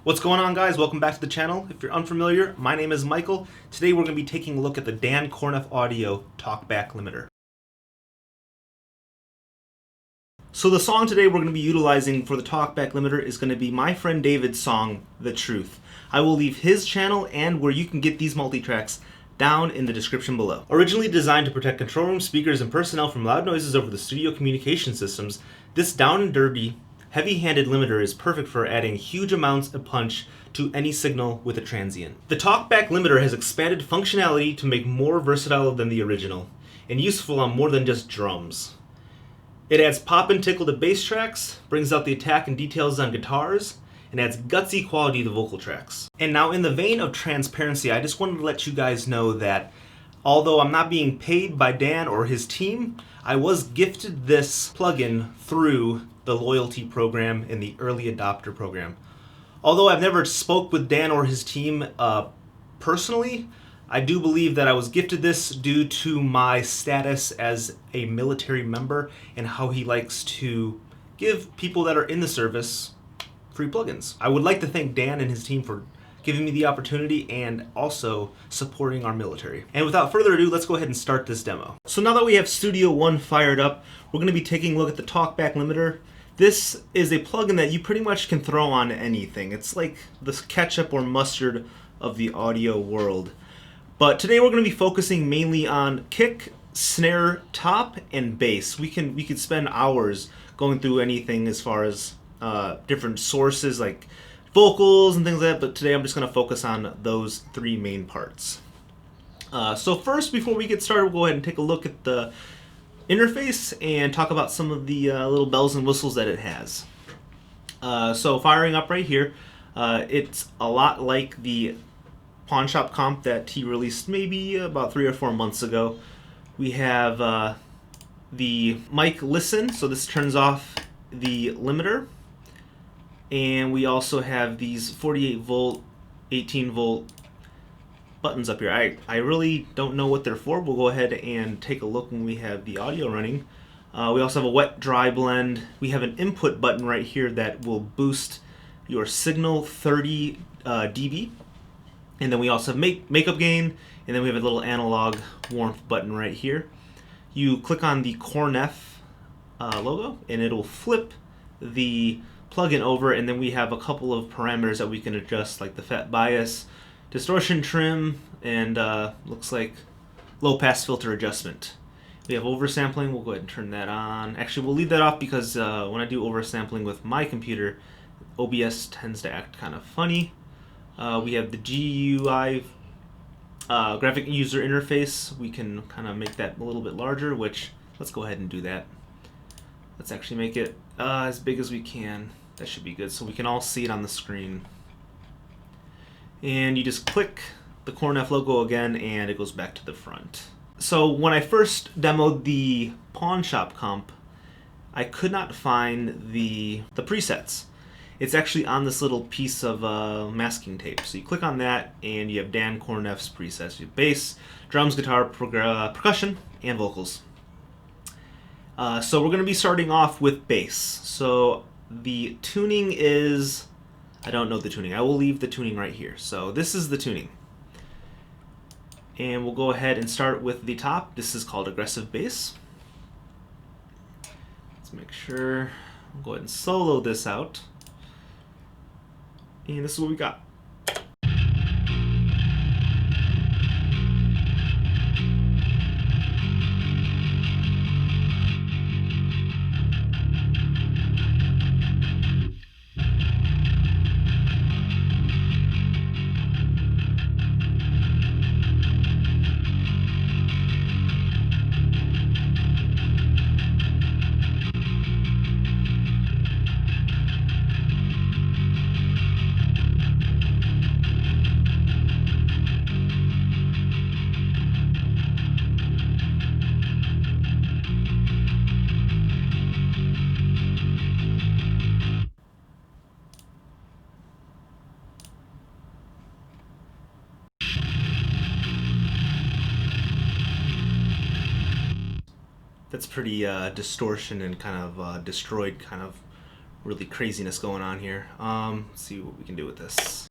What's going on, guys? Welcome back to the channel. If you're unfamiliar, my name is Michael. Today we're going to be taking a look at the Dan Korneff Audio Talkback Limiter. So the song today we're going to be utilizing for the Talkback Limiter is going to be my friend David's song, The Truth. I will leave his channel and where you can get these multi-tracks down in the description below. Originally designed to protect control room speakers and personnel from loud noises over the studio communication systems, this down and dirty, heavy-handed limiter is perfect for adding huge amounts of punch to any signal with a transient. The Talkback Limiter has expanded functionality to make more versatile than the original, and useful on more than just drums. It adds pop and tickle to bass tracks, brings out the attack and details on guitars, and adds gutsy quality to vocal tracks. And now, in the vein of transparency, I just wanted to let you guys know that although I'm not being paid by Dan or his team, I was gifted this plugin through the loyalty program and the early adopter program. Although I've never spoke with Dan or his team personally, I do believe that I was gifted this due to my status as a military member and how he likes to give people that are in the service free plugins. I would like to thank Dan and his team for giving me the opportunity and also supporting our military. And without further ado, let's go ahead and start this demo. So now that we have Studio One fired up, we're going to be taking a look at the Talkback Limiter. This is a plugin that you pretty much can throw on anything. It's like the ketchup or mustard of the audio world. But today we're going to be focusing mainly on kick, snare, top, and bass. We could spend hours going through anything as far as different sources like vocals and things like that, but today I'm just going to focus on those three main parts. So first, before we get started, we'll go ahead and take a look at the interface and talk about some of the little bells and whistles that it has. So firing up right here, it's a lot like the pawn shop comp that he released maybe about 3 or 4 months ago. We have the mic listen, so this turns off the limiter. And we also have these 48 volt, 18 volt buttons up here. I really don't know what they're for. We'll go ahead and take a look when we have the audio running. We also have a wet dry blend. We have an input button right here that will boost your signal 30 dB. And then we also have makeup gain, and then we have a little analog warmth button right here. You click on the Korneff logo and it'll flip the plugin over, and then we have a couple of parameters that we can adjust, like the fat bias, distortion trim, and looks like low pass filter adjustment. We have oversampling. We'll go ahead and turn that on. Actually, we'll leave that off because when I do oversampling with my computer, OBS tends to act kind of funny. We have the GUI graphic user interface. We can kind of make that a little bit larger, which let's go ahead and do that. Let's actually make it as big as we can. That should be good, so we can all see it on the screen. And you just click the Korneff logo again, and it goes back to the front. So when I first demoed the pawn shop comp, I could not find the presets. It's actually on this little piece of masking tape. So you click on that, and you have Dan Korneff's presets. You have bass, drums, guitar, percussion, and vocals. So we're going to be starting off with bass. So the tuning is, I don't know the tuning. I will leave the tuning right here. So this is the tuning. And we'll go ahead and start with the top. This is called aggressive bass. Let's make sure. We'll go ahead and solo this out. And this is what we got. That's pretty distortion and kind of destroyed kind of really craziness going on here. Let's see what we can do with this.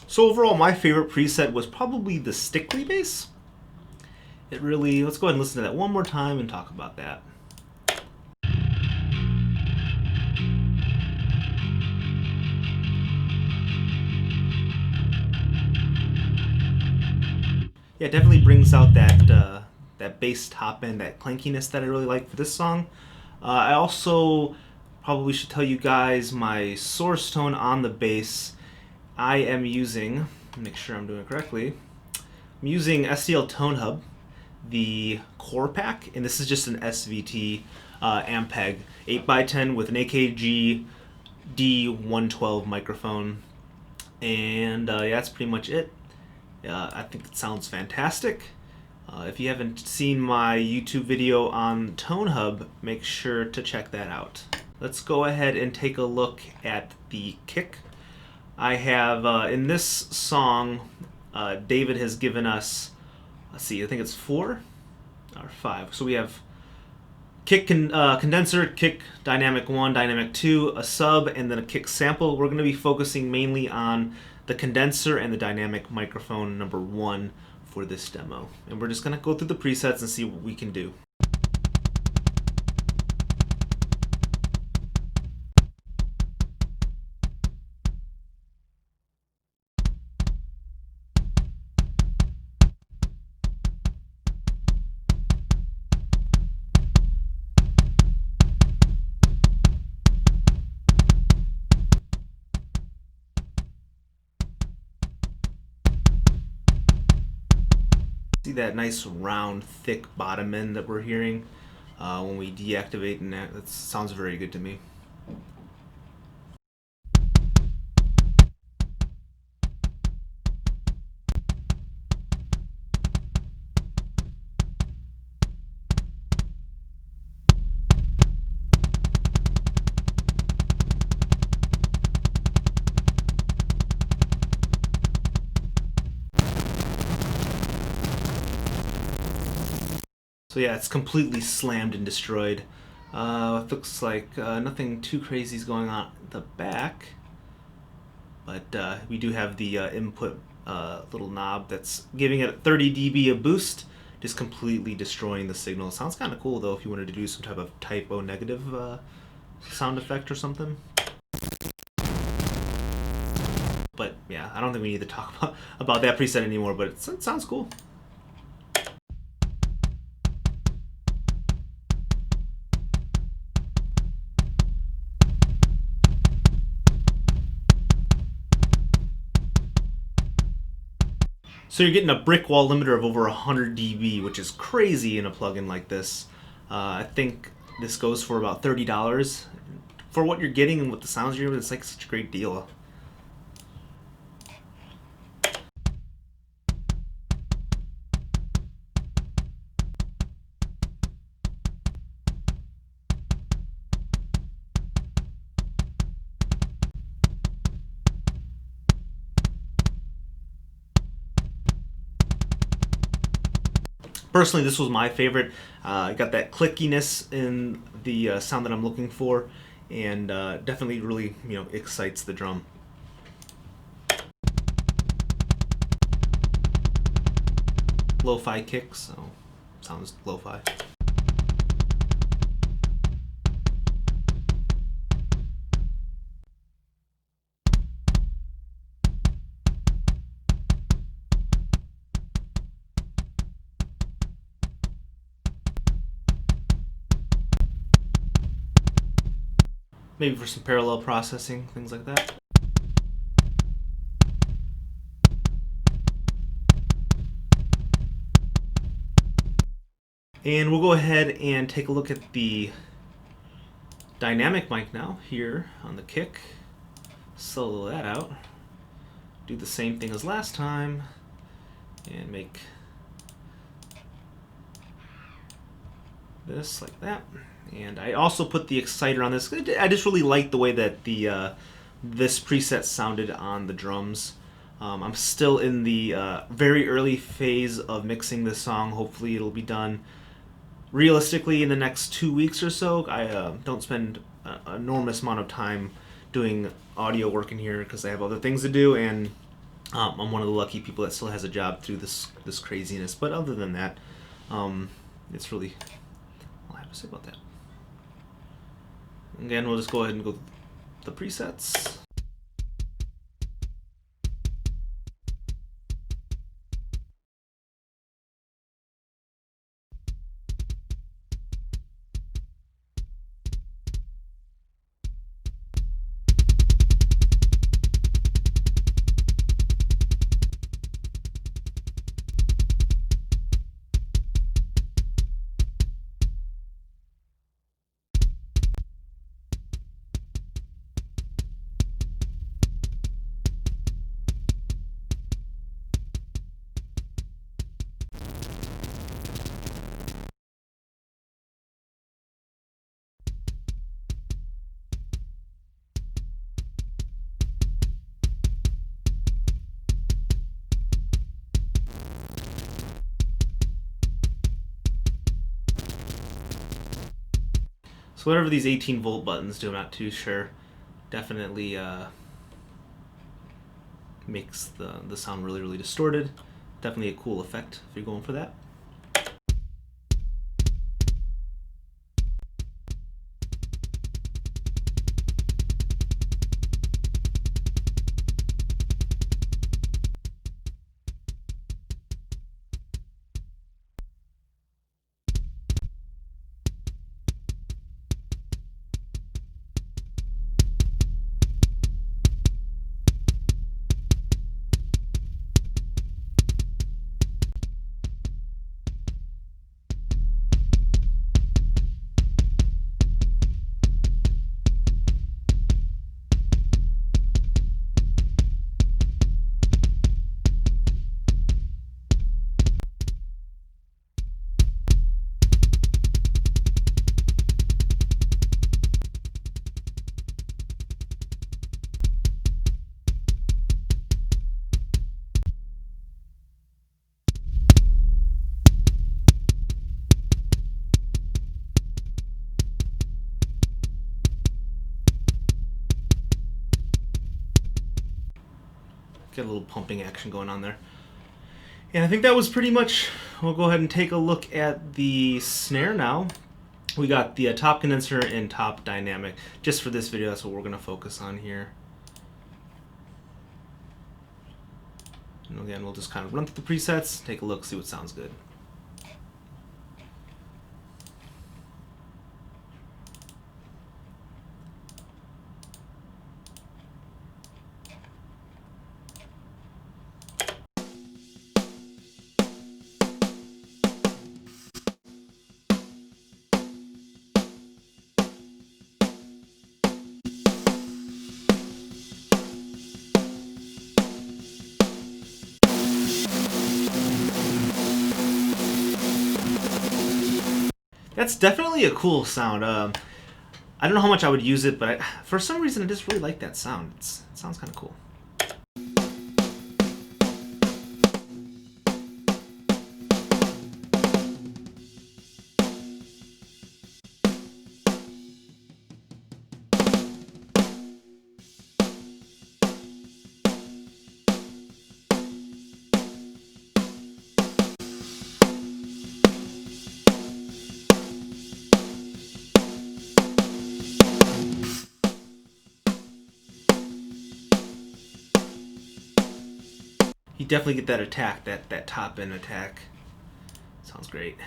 So overall, my favorite preset was probably the stickly bass. It really, let's go ahead and listen to that one more time and talk about that. Yeah, it definitely brings out that bass top end, that clankiness that I really like for this song. I also probably should tell you guys my source tone on the bass. I am using, make sure I'm doing it correctly, I'm using STL Tone Hub, the core pack, and this is just an SVT Ampeg 8x10 with an AKG D112 microphone, and yeah, that's pretty much it. I think it sounds fantastic. If you haven't seen my YouTube video on Tone Hub, make sure to check that out. Let's go ahead and take a look at the kick. I have, in this song, David has given us, let's see, I think it's 4 or 5. So we have kick condenser, kick dynamic 1, dynamic 2, a sub, and then a kick sample. We're going to be focusing mainly on the condenser and the dynamic microphone number 1 for this demo. And we're just going to go through the presets and see what we can do. See that nice round thick bottom end that we're hearing when we deactivate, and that sounds very good to me. So yeah, it's completely slammed and destroyed. It looks like nothing too crazy is going on at the back, but we do have the input little knob that's giving it 30 dB a boost, just completely destroying the signal. Sounds kind of cool though if you wanted to do some type of type O negative sound effect or something. But yeah, I don't think we need to talk about that preset anymore, but it sounds cool. So you're getting a brick wall limiter of over 100 dB, which is crazy in a plugin like this. I think this goes for about $30. For what you're getting and what the sounds you're hearing, it's like such a great deal. Personally, this was my favorite. I got that clickiness in the sound that I'm looking for, and definitely really, excites the drum. lo-fi kick, so sounds lo-fi. Maybe for some parallel processing, things like that. And we'll go ahead and take a look at the dynamic mic now, here on the kick. Solo that out. Do the same thing as last time, and make this like that. And I also put the exciter on this. I just really like the way that the this preset sounded on the drums. I'm still in the very early phase of mixing this song. Hopefully it'll be done realistically in the next 2 weeks or so. I don't spend an enormous amount of time doing audio work in here because I have other things to do, and I'm one of the lucky people that still has a job through this craziness. But other than that, it's really all I have to say about that. Again, we'll just go ahead and go with the presets. So whatever these 18-volt buttons do, I'm not too sure. Definitely makes the sound really, really distorted. Definitely a cool effect if you're going for that. Get a little pumping action going on there. And I think that was pretty much, we'll go ahead and take a look at the snare now. We got the top condenser and top dynamic. Just for this video, that's what we're going to focus on here. And again, we'll just kind of run through the presets, take a look, see what sounds good. That's definitely a cool sound. I don't know how much I would use it, but for some reason I just really like that sound. It sounds kind of cool. definitely get that attack, that top end attack. Sounds great.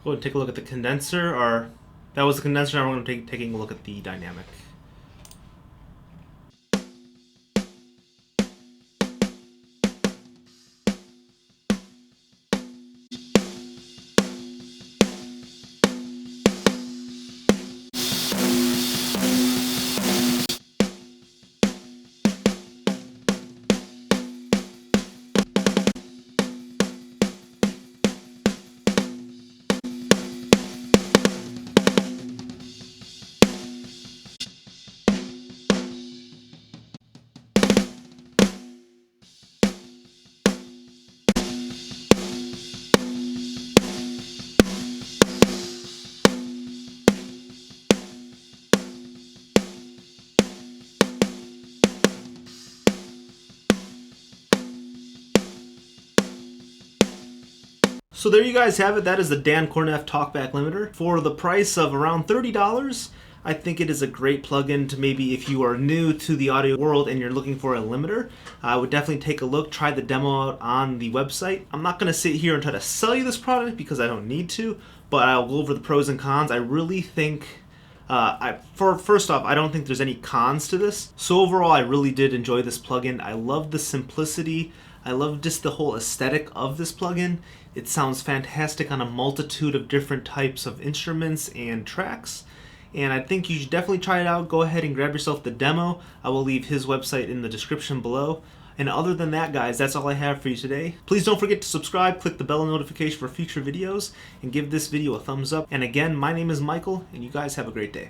Go ahead and take a look at the condenser, or that was the condenser. Now we're going to be taking a look at the dynamic. So there you guys have it. That is the Dan Korneff Talkback Limiter. For the price of around $30, I think it is a great plugin to maybe if you are new to the audio world and you're looking for a limiter. I would definitely take a look, try the demo out on the website. I'm not going to sit here and try to sell you this product because I don't need to, but I'll go over the pros and cons. I really think first off, I don't think there's any cons to this. So overall, I really did enjoy this plugin. I love the simplicity. I love just the whole aesthetic of this plugin. It sounds fantastic on a multitude of different types of instruments and tracks. And I think you should definitely try it out. Go ahead and grab yourself the demo. I will leave his website in the description below. And other than that, guys, that's all I have for you today. Please don't forget to subscribe, click the bell notification for future videos, and give this video a thumbs up. And again, my name is Michael, and you guys have a great day.